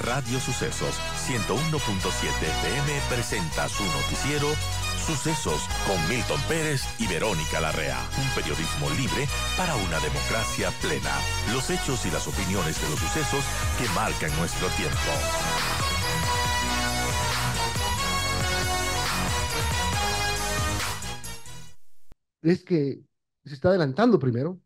Radio Sucesos 101.7 FM presenta su noticiero Sucesos con Milton Pérez y Verónica Larrea. Un periodismo libre para una democracia plena. Los hechos y las opiniones de los sucesos que marcan nuestro tiempo. Es que se está adelantando primero,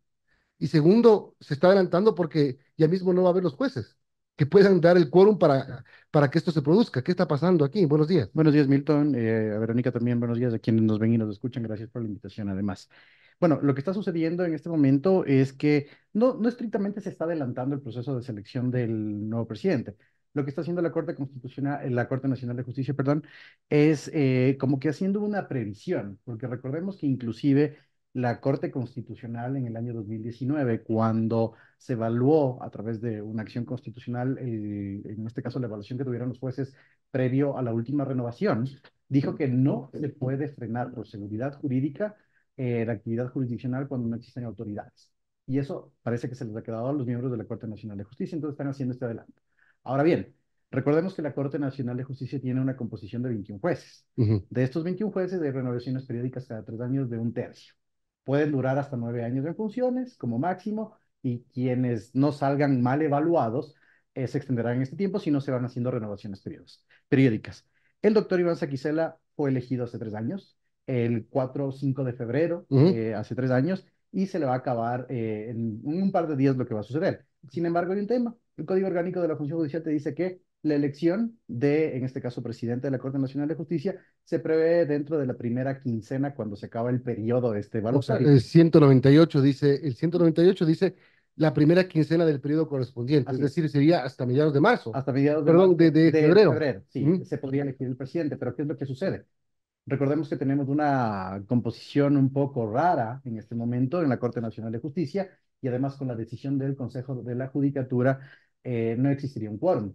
y segundo, se está adelantando porque ya mismo no va a haber los jueces que puedan dar el quórum para que esto se produzca. ¿Qué está pasando aquí? Buenos días. Buenos días, Milton. A Verónica también, buenos días a quienes nos ven y nos escuchan. Gracias por la invitación, además. Bueno, lo que está sucediendo en este momento es que no estrictamente se está adelantando el proceso de selección del nuevo presidente. Lo que está haciendo la Corte Constitucional, la Corte Nacional de Justicia, perdón, es como que haciendo una previsión, porque recordemos que inclusive la Corte Constitucional en el año 2019, cuando se evaluó a través de una acción constitucional, en este caso la evaluación que tuvieron los jueces previo a la última renovación, dijo que no se puede frenar por seguridad jurídica la actividad jurisdiccional cuando no existen autoridades. Y eso parece que se les ha quedado a los miembros de la Corte Nacional de Justicia, entonces están haciendo este adelanto. Ahora bien, recordemos que la Corte Nacional de Justicia tiene una composición de 21 jueces. Ujú. De estos 21 jueces hay renovaciones periódicas cada 3 años de un tercio. Pueden durar hasta 9 años en funciones como máximo, y quienes no salgan mal evaluados se extenderán en este tiempo si no se van haciendo renovaciones periódicas. El doctor Iván Saquicela fue elegido hace 3 años, el 4 o 5 de febrero, Ujú. hace 3 años, y se le va a acabar en un par de días lo que va a suceder. Sin embargo, hay un tema. El Código Orgánico de la Función Judicial te dice que la elección de, en este caso, presidente de la Corte Nacional de Justicia, se prevé dentro de la primera quincena cuando se acaba el periodo de este O sea, evaluatorio. el 198 dice la primera quincena del periodo correspondiente, es Así es. decir, sería hasta mediados de marzo, Hasta mediados de perdón, marzo de de febrero. febrero, sí, Ujú. se podría elegir el presidente, pero ¿qué es lo que sucede? Recordemos que tenemos una composición un poco rara en este momento en la Corte Nacional de Justicia, y además con la decisión del Consejo de la Judicatura no existiría un quórum.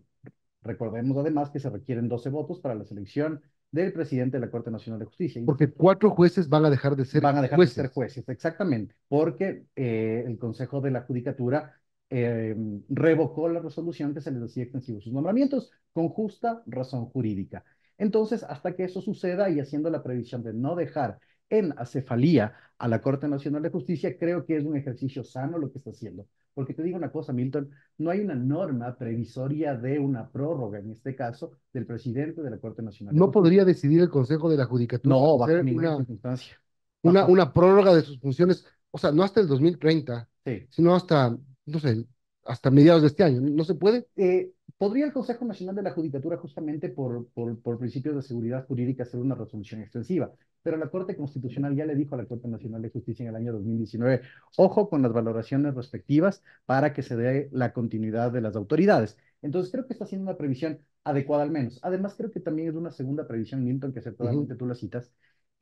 Recordemos además que se requieren 12 votos para la selección del presidente de la Corte Nacional de Justicia. Y Porque 4 jueces van a dejar de ser van a dejar de ser jueces. jueces, exactamente, porque el Consejo de la Judicatura eh, revocó la resolución que se les hacía extensivos sus nombramientos con justa razón jurídica. Entonces, hasta que eso suceda y haciendo la previsión de no dejar en acefalía a la Corte Nacional de Justicia, creo que es un ejercicio sano lo que está haciendo. Porque te digo una cosa, Milton, no hay una norma previsoria de una prórroga, en este caso, del presidente de la Corte Nacional de No Justicia. podría decidir el Consejo de la Judicatura No, bajo hacer ninguna circunstancia. una, Bajo, una prórroga de sus funciones, o sea, no hasta el 2030, sí. sino hasta, no sé, hasta mediados de este año. ¿No se puede? ¿Podría el Consejo Nacional de la Judicatura, justamente por principios de seguridad jurídica, hacer una resolución extensiva? Pero la Corte Constitucional ya le dijo a la Corte Nacional de Justicia en el año 2019, ojo con las valoraciones respectivas para que se dé la continuidad de las autoridades. Entonces creo que está haciendo una previsión adecuada al menos. Además creo que también es una segunda previsión, Milton, que Ujú. acertadamente tú la citas,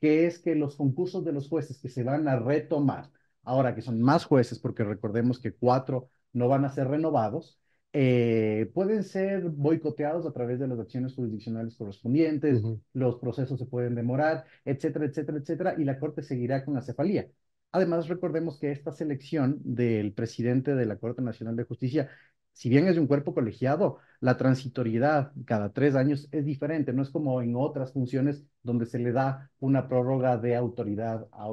que es que los concursos de los jueces que se van a retomar, ahora que son más jueces, porque recordemos que 4 no van a ser renovados, pueden ser boicoteados a través de las acciones jurisdiccionales correspondientes, Ujú. los procesos se pueden demorar, etcétera, etcétera, etcétera, y la Corte seguirá con acefalía. Además, recordemos que esta selección del presidente de la Corte Nacional de Justicia, si bien es de un cuerpo colegiado, la transitoriedad cada 3 años es diferente, no es como en otras funciones donde se le da una prórroga de autoridad a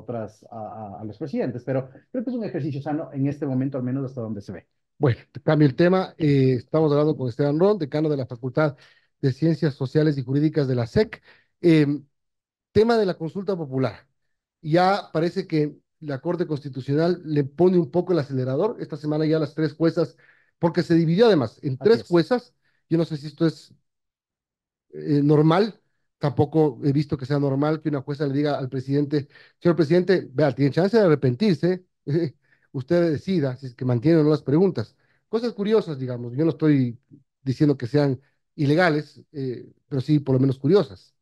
a los presidentes, pero creo que es un ejercicio sano en este momento, al menos hasta donde se ve. Bueno, te cambio el tema. Estamos hablando con Esteban Ron, decano de la Facultad de Ciencias Sociales y Jurídicas de la SEC. Tema de la consulta popular. Ya parece que la Corte Constitucional le pone un poco el acelerador. Esta semana ya las 3 juezas, porque se dividió además en Así tres es. juezas. Yo no sé si esto es normal. Tampoco he visto que sea normal que una jueza le diga al presidente, señor presidente, vea, tiene chance de arrepentirse, usted decida si es que mantiene o no las preguntas. Cosas curiosas, digamos. Yo no estoy diciendo que sean ilegales, pero sí por lo menos curiosas.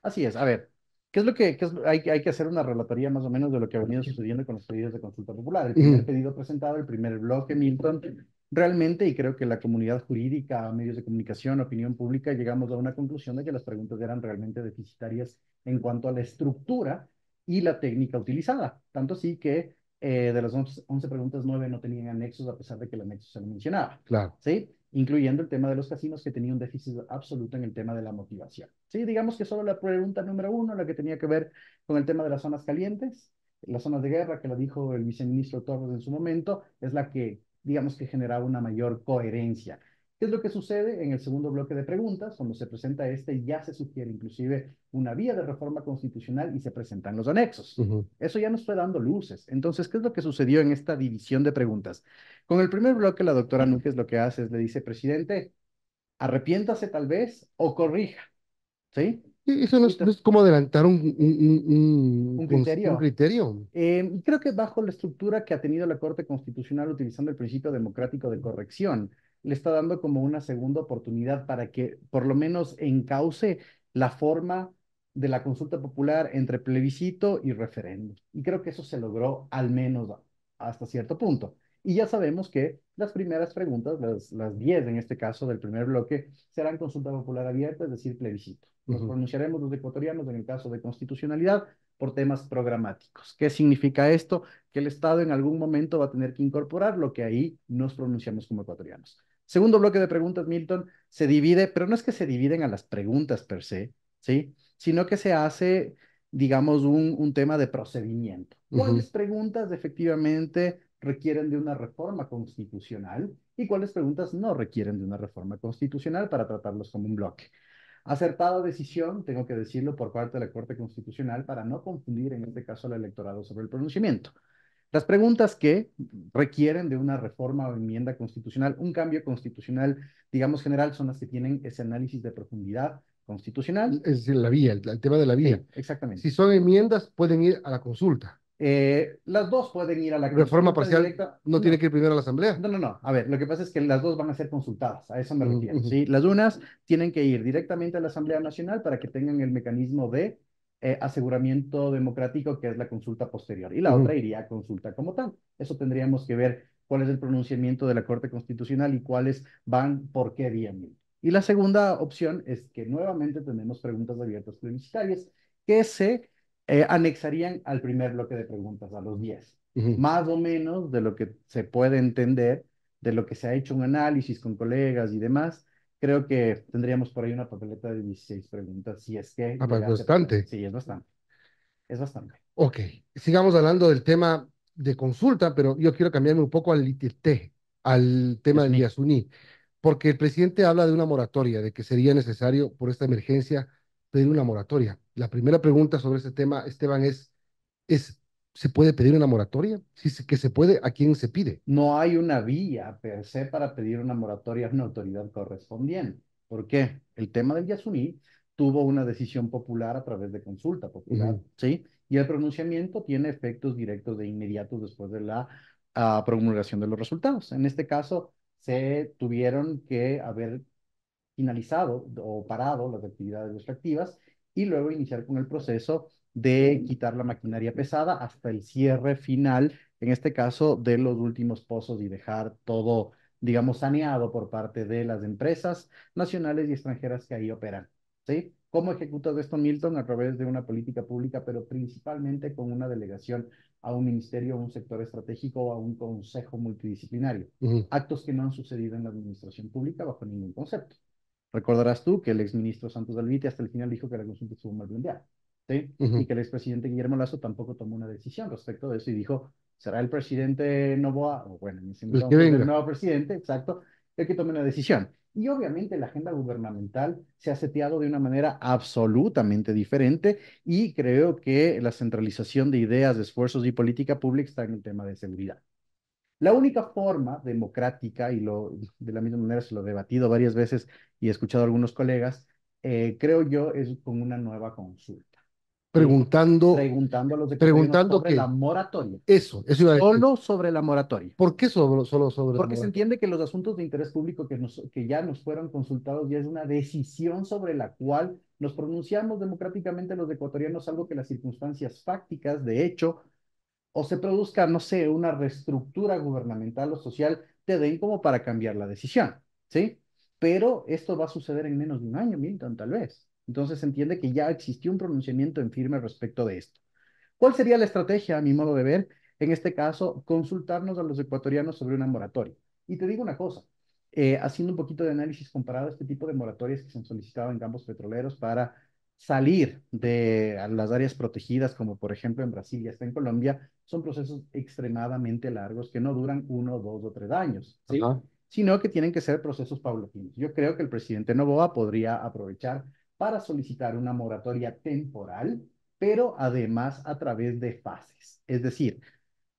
Así es. A ver, ¿qué es lo que hay que hacer una relatoría más o menos de lo que ha venido sucediendo con los pedidos de consulta popular? El primer Ujú. pedido presentado, el primer bloque, Milton, realmente, y creo que la comunidad jurídica, medios de comunicación, opinión pública, llegamos a una conclusión de que las preguntas eran realmente deficitarias en cuanto a la estructura y la técnica utilizada. Tanto así que de las 11 preguntas, 9 no tenían anexos, a pesar de que el anexo se lo mencionaba. Claro. ¿Sí? incluyendo el tema de los casinos, que tenía un déficit absoluto en el tema de la motivación. Sí, digamos que solo la pregunta número uno, la que tenía que ver con el tema de las zonas calientes, las zonas de guerra, que lo dijo el viceministro Torres en su momento, es la que, digamos que generaba una mayor coherencia. ¿Qué es lo que sucede en el segundo bloque de preguntas? Cuando se presenta este, ya se sugiere inclusive una vía de reforma constitucional y se presentan los anexos. Ujú. Eso ya nos fue dando luces. Entonces, ¿qué es lo que sucedió en esta división de preguntas? Con el primer bloque, la doctora Núñez lo que hace es le dice, presidente, arrepiéntase tal vez o corrija, ¿sí? Y eso Y no es como adelantar un un criterio. criterio. Creo que bajo la estructura que ha tenido la Corte Constitucional utilizando el principio democrático de corrección, le está dando como una segunda oportunidad para que por lo menos encauce la forma de la consulta popular entre plebiscito y referéndum. Y creo que eso se logró al menos hasta cierto punto. Y ya sabemos que las primeras preguntas, las 10 en este caso del primer bloque, serán consulta popular abierta, es decir, plebiscito. Nos Ujú. pronunciaremos los ecuatorianos en el caso de constitucionalidad por temas programáticos. ¿Qué significa esto? Que el Estado en algún momento va a tener que incorporar lo que ahí nos pronunciamos como ecuatorianos. Segundo bloque de preguntas, Milton, se divide, pero no es que se dividen a las preguntas per se, ¿sí? Sino que se hace, digamos, un tema de procedimiento. Ujú. ¿Cuáles preguntas efectivamente requieren de una reforma constitucional y cuáles preguntas no requieren de una reforma constitucional para tratarlos como un bloque? Acertada decisión, tengo que decirlo, por parte de la Corte Constitucional para no confundir en este caso al electorado sobre el pronunciamiento. Las preguntas que requieren de una reforma o enmienda constitucional, un cambio constitucional, digamos general, son las que tienen ese análisis de profundidad constitucional. Es decir, la vía, el tema de la vía. Sí, exactamente. Si son enmiendas, pueden ir a la consulta. Las dos pueden ir a la Reforma consulta parcial directa. no tiene No, que ir primero a la asamblea. no, no, no. A ver, lo que pasa es que las dos van a ser consultadas, a eso me Ujú, refiero, ujú, ¿sí? Las unas tienen que ir directamente a la Asamblea Nacional para que tengan el mecanismo de aseguramiento democrático, que es la consulta posterior, y la otra ujú, iría a consulta como tal. Eso tendríamos que ver cuál es el pronunciamiento de la Corte Constitucional y cuáles van por qué vía. Y la segunda opción es que nuevamente tenemos preguntas abiertas plebiscitarias que se anexarían al primer bloque de preguntas, a los 10 ujú. más o menos de lo que se puede entender, de lo que se ha hecho un análisis con colegas y demás, creo que tendríamos por ahí una papeleta de 16 preguntas, si es que Ah, pues llegase a pasar. bastante. Sí, es bastante, es bastante. Ok, sigamos hablando del tema de consulta, pero yo quiero cambiarme un poco al ITT, al tema Eso del ni. Yasuní, porque el presidente habla de una moratoria, de que sería necesario por esta emergencia pedir una moratoria. La primera pregunta sobre este tema, Esteban, es, ¿se puede pedir una moratoria? Si que se puede, ¿a quién se pide? No hay una vía per se para pedir una moratoria a una autoridad correspondiente. ¿Por qué? El tema del Yasuní tuvo una decisión popular a través de consulta popular, Ujú, ¿sí? Y el pronunciamiento tiene efectos directos de inmediatos después de la promulgación de los resultados. En este caso, se tuvieron que haber finalizado o parado las actividades extractivas y luego iniciar con el proceso de quitar la maquinaria pesada hasta el cierre final, en este caso de los últimos pozos y dejar todo, digamos, saneado por parte de las empresas nacionales y extranjeras que ahí operan. ¿Sí? ¿Cómo ejecutas esto, Milton? A través de una política pública, pero principalmente con una delegación a un ministerio, a un sector estratégico o a un consejo multidisciplinario. ujú, Actos que no han sucedido en la administración pública bajo ningún concepto. Recordarás tú que el exministro Santos Alvite hasta el final dijo que la consulta estuvo mal planteada, ¿sí? Y ujú. que el expresidente Guillermo Lasso tampoco tomó una decisión respecto de eso y dijo, será el presidente Novoa, o bueno, en ese El que entonces el venga. nuevo presidente, exacto, el que tome una decisión. Y obviamente la agenda gubernamental se ha seteado de una manera absolutamente diferente y creo que la centralización de ideas, de esfuerzos y política pública está en el tema de seguridad. La única forma democrática, y de la misma manera se lo he debatido varias veces y he escuchado a algunos colegas, creo yo, es con una nueva consulta, ¿sí? Preguntando, Preguntando a los ecuatorianos preguntando sobre la qué. moratoria, Eso iba a decir. solo sobre la moratoria. ¿Por qué solo sobre la Porque se moratoria? entiende que los asuntos de interés público que ya nos fueron consultados ya es una decisión sobre la cual nos pronunciamos democráticamente los ecuatorianos, salvo que las circunstancias fácticas, de hecho, o se produzca, no sé, una reestructura gubernamental o social, te den como para cambiar la decisión, ¿sí? Pero esto va a suceder en menos de un año, Milton, tal vez. Entonces se entiende que ya existió un pronunciamiento en firme respecto de esto. ¿Cuál sería la estrategia, a mi modo de ver? En este caso, consultarnos a los ecuatorianos sobre una moratoria. Y te digo una cosa, haciendo un poquito de análisis comparado a este tipo de moratorias que se han solicitado en campos petroleros para salir de las áreas protegidas, como por ejemplo en Brasil y hasta en Colombia, son procesos extremadamente largos que no duran 1, 2 o 3 años, ¿sí? Ajá. Sino que tienen que ser procesos paulatinos. Yo creo que el presidente Noboa podría aprovechar para solicitar una moratoria temporal, pero además a través de fases. Es decir,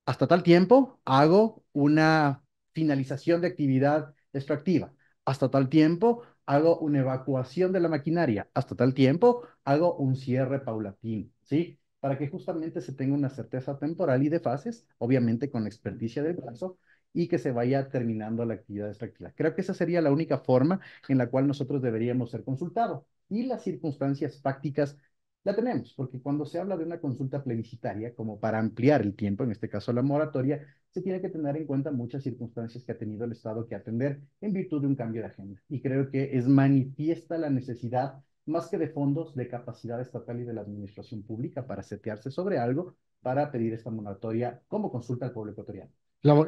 hasta tal tiempo hago una finalización de actividad extractiva. Hasta tal tiempo hago una evacuación de la maquinaria. Hasta tal tiempo hago un cierre paulatino, ¿sí? Para que justamente se tenga una certeza temporal y de fases, obviamente con la experticia del plazo, y que se vaya terminando la actividad extractiva. Creo que esa sería la única forma en la cual nosotros deberíamos ser consultados. Y las circunstancias fácticas la tenemos, porque cuando se habla de una consulta plebiscitaria, como para ampliar el tiempo, en este caso la moratoria, se tiene que tener en cuenta muchas circunstancias que ha tenido el Estado que atender en virtud de un cambio de agenda. Y creo que es manifiesta la necesidad, más que de fondos, de capacidad estatal y de la administración pública para setearse sobre algo, para pedir esta moratoria como consulta al pueblo ecuatoriano.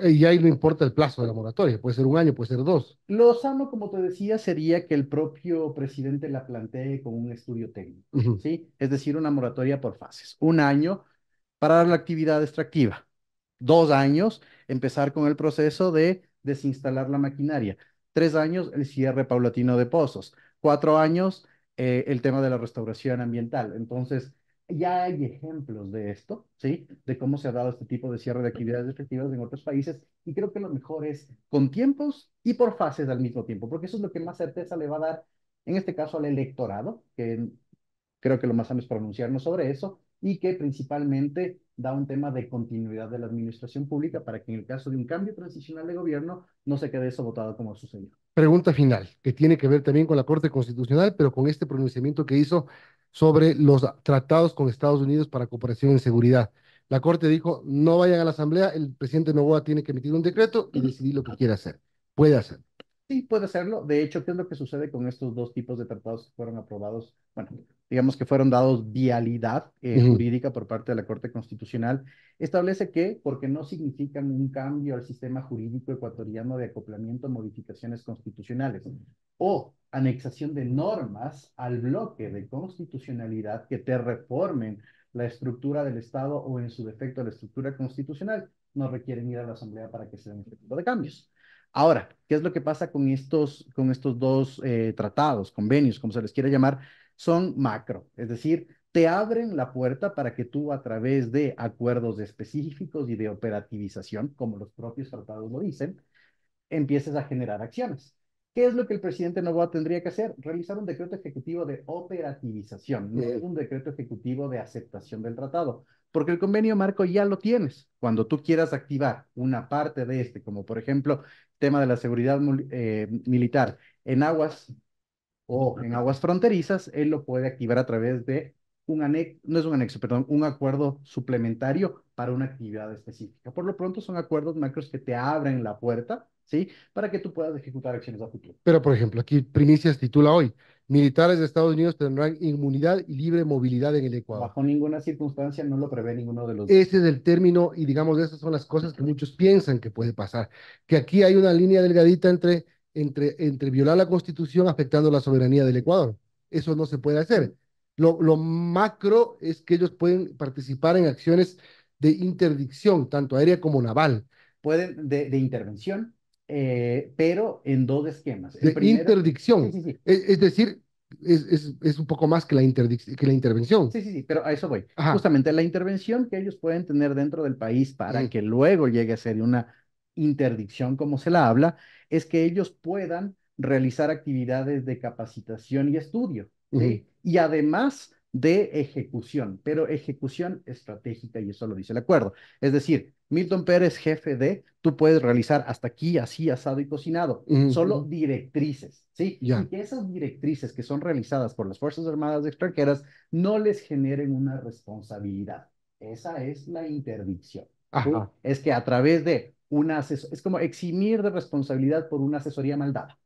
Y ahí no importa el plazo de la moratoria, puede ser un año, puede ser dos. Lo sano, como te decía, sería que el propio presidente la plantee con un estudio técnico, Ujú. ¿sí? Es decir, una moratoria por fases. Un año para la actividad extractiva. 2 años, empezar con el proceso de desinstalar la maquinaria. 3 años, el cierre paulatino de pozos. 4 años, el tema de la restauración ambiental. Entonces, ya hay ejemplos de esto, ¿sí? De cómo se ha dado este tipo de cierre de actividades extractivas en otros países. Y creo que lo mejor es con tiempos y por fases al mismo tiempo, porque eso es lo que más certeza le va a dar, en este caso, al electorado, que creo que lo más sano es pronunciarnos sobre eso y que principalmente da un tema de continuidad de la administración pública para que en el caso de un cambio transicional de gobierno no se quede eso votado como sucedió. Pregunta final, que tiene que ver también con la Corte Constitucional, pero con este pronunciamiento que hizo sobre los tratados con Estados Unidos para cooperación en seguridad. La Corte dijo, no vayan a la Asamblea, el presidente Noboa tiene que emitir un decreto y decidir lo que quiere hacer. Puede hacer. Sí, puede hacerlo. De hecho, ¿qué es lo que sucede con estos dos tipos de tratados que fueron aprobados? Bueno, digamos que fueron dados vialidad Ujú. jurídica por parte de la Corte Constitucional. Establece que, porque no significan un cambio al sistema jurídico ecuatoriano de acoplamiento, modificaciones constitucionales o anexación de normas al bloque de constitucionalidad que te reformen la estructura del Estado o, en su defecto, la estructura constitucional, no requieren ir a la Asamblea para que se den este tipo de cambios. Ahora, ¿qué es lo que pasa con estos dos tratados, convenios, como se les quiere llamar? Son macro, es decir, te abren la puerta para que tú a través de acuerdos específicos y de operativización, como los propios tratados lo dicen, empieces a generar acciones. ¿Qué es lo que el presidente Noboa tendría que hacer? Realizar un decreto ejecutivo de operativización, no un decreto ejecutivo de aceptación del tratado, porque el convenio marco ya lo tienes. Cuando tú quieras activar una parte de este, como por ejemplo, tema de la seguridad militar en aguas o en aguas fronterizas, él lo puede activar a través de un anexo, no es un anexo, perdón, un acuerdo suplementario para una actividad específica. Por lo pronto son acuerdos macros que te abren la puerta, ¿sí? Para que tú puedas ejecutar acciones a futuro. Pero, por ejemplo, aquí Primicias titula hoy, militares de Estados Unidos tendrán inmunidad y libre movilidad en el Ecuador. Bajo ninguna circunstancia no lo prevé ninguno de los dos. Ese es el término y digamos, esas son las cosas que muchos piensan que puede pasar. Que aquí hay una línea delgadita entre violar la Constitución afectando la soberanía del Ecuador. Eso no se puede hacer. Lo macro es que ellos pueden participar en acciones de interdicción, tanto aérea como naval. Pueden de intervención, pero en dos esquemas. El De primero, sí, interdicción. sí, sí, Es decir, es un poco más que que la intervención. sí, sí, sí, pero a eso voy. Ajá. Justamente la intervención que ellos pueden tener dentro del país para Mm, que luego llegue a ser una interdicción, como se la habla, es que ellos puedan realizar actividades de capacitación y estudio, ujú. ¿sí? Y además de ejecución, pero ejecución estratégica, y eso lo dice el acuerdo. Es decir, Milton Pérez, jefe de, tú puedes realizar hasta aquí, así, asado y cocinado, Ujú, solo ujú. directrices, ¿sí? Y Ya. que esas directrices que son realizadas por las Fuerzas Armadas extranjeras no les generen una responsabilidad. Esa es la interdicción. ¿Sí? Ajá. Es que a través de una es como eximir de responsabilidad por una asesoría mal dada.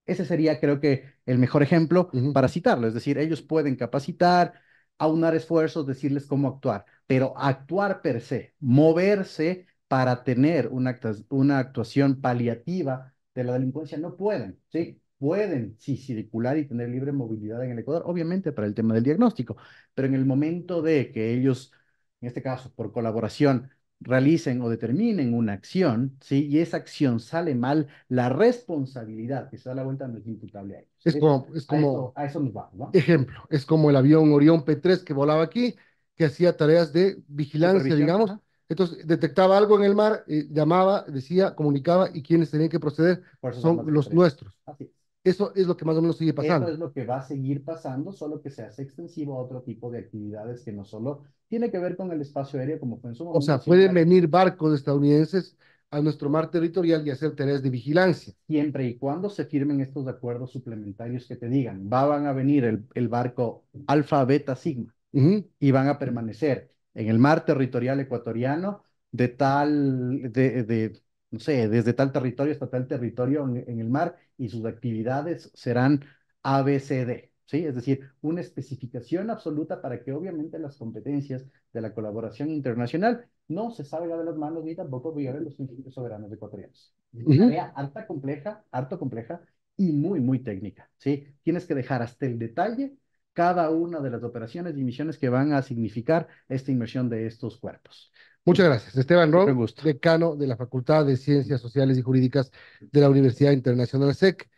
Ese sería, creo que, el mejor ejemplo Ujú. para citarlo. Es decir, ellos pueden capacitar, aunar esfuerzos, decirles cómo actuar, pero actuar per se, moverse para tener una actuación paliativa de la delincuencia no pueden, ¿sí? Pueden, sí, circular y tener libre movilidad en el Ecuador, obviamente para el tema del diagnóstico, pero en el momento de que ellos, en este caso, por colaboración, realicen o determinen una acción, ¿sí? Y esa acción sale mal, la responsabilidad que se da la vuelta no es imputable a ellos. Es como, es como, A eso nos vamos, ¿no? ejemplo, es como el avión Orión P3 que volaba aquí, que hacía tareas de vigilancia, Supervisión, digamos. ajá. Entonces, detectaba algo en el mar, llamaba, decía, comunicaba, y quienes tenían que proceder Fuerzas son Armadas los Ecuatorianas. nuestros. Así es. Eso es lo que más o menos sigue Eso pasando. es lo que va a seguir pasando, solo que se hace extensivo a otro tipo de actividades que no solo tiene que ver con el espacio aéreo como fue en su O momento, sea, sino pueden venir barcos estadounidenses a nuestro mar territorial y hacer tareas de vigilancia. siempre y cuando se firmen estos acuerdos suplementarios que te digan, van a venir el barco Alfa, Beta, Sigma Ujú. y van a permanecer en el mar territorial ecuatoriano de tal, no sé, desde tal territorio hasta tal territorio en el mar y sus actividades serán ABCD, ¿sí? Es decir, una especificación absoluta para que obviamente las competencias de la colaboración internacional no se salga de las manos ni tampoco violen los principios soberanos ecuatorianos. Es una Ujú. tarea harto compleja y muy, muy técnica, ¿sí? Tienes que dejar hasta el detalle cada una de las operaciones y misiones que van a significar esta inmersión de estos cuerpos. Muchas gracias. Esteban Siempre Ron, un gusto. decano de la Facultad de Ciencias Sociales y Jurídicas de la Universidad Internacional SEC.